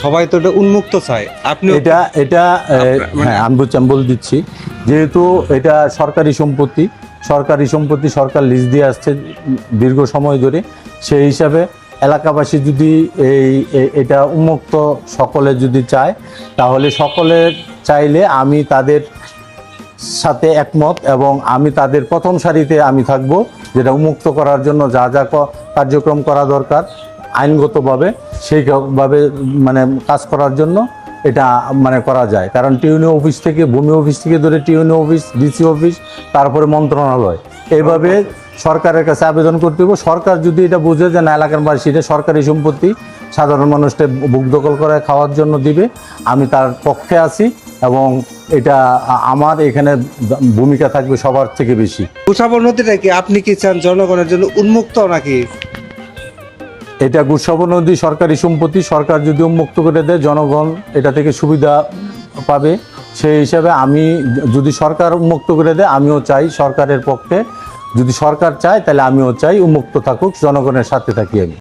সবাই তো এটা উন্মুক্ত চায়, আপনি এটা এটা হ্যাঁ আমি বলে দিচ্ছি, যেহেতু এটা সরকারি সম্পত্তি, সরকার লিজ দিয়ে আসছে দীর্ঘ সময় ধরে, সেই হিসাবে এলাকাবাসী যদি এটা উন্মুক্ত সকলে যদি চায়, তাহলে সকলে চাইলে আমি তাদের সাথে একমত এবং আমি তাদের প্রথম সারিতে আমি থাকব, যেটা উন্মুক্ত করার জন্য যা যা কার্যক্রম করা দরকার আইনগতভাবে সেইভাবে মানে কাজ করার জন্য এটা মানে করা যায়। কারণ টিউনি অফিস থেকে, ভূমি অফিস থেকে ধরে টিউনি অফিস, ডিসি অফিস, তারপরে মন্ত্রণালয়, এইভাবে সরকারের কাছে আবেদন করতে হবে। সরকার যদি এটা বুঝে যে না এলাকার বাসী এটা সরকারি সম্পত্তি, সাধারণ মানুষকে বুক দখল করে খাওয়ার জন্য দিবে, আমি তার পক্ষে আছি এবং এটা আমার এখানে ভূমিকা থাকবে সবার থেকে বেশি। গোসাবা নদীটা কি আপনি কি চান জনগণের জন্য উন্মুক্ত নাকি? এটা গোসাবা নদী সরকারি সম্পত্তি, সরকার যদি উন্মুক্ত করে দেয় জনগণ এটা থেকে সুবিধা পাবে। সেই হিসাবে আমি যদি সরকার উন্মুক্ত করে দেয় আমিও চাই সরকারের পক্ষে, যদি সরকার চায় তাহলে আমিও চাই উন্মুক্ত থাকুক, জনগণের সাথে থাকি আমি।